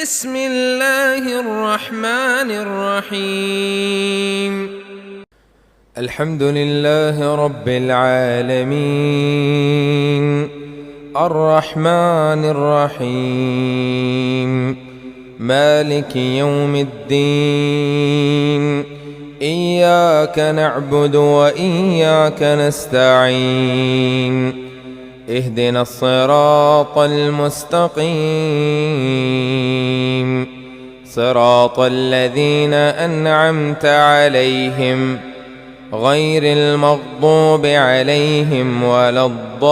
بسم الله الرحمن الرحيم. الحمد لله رب العالمين، الرحمن الرحيم، مالك يوم الدين، إياك نعبد وإياك نستعين، اهدنا الصراط المستقيم، صراط الذين أنعمت عليهم غير المغضوب عليهم ولا الضالين.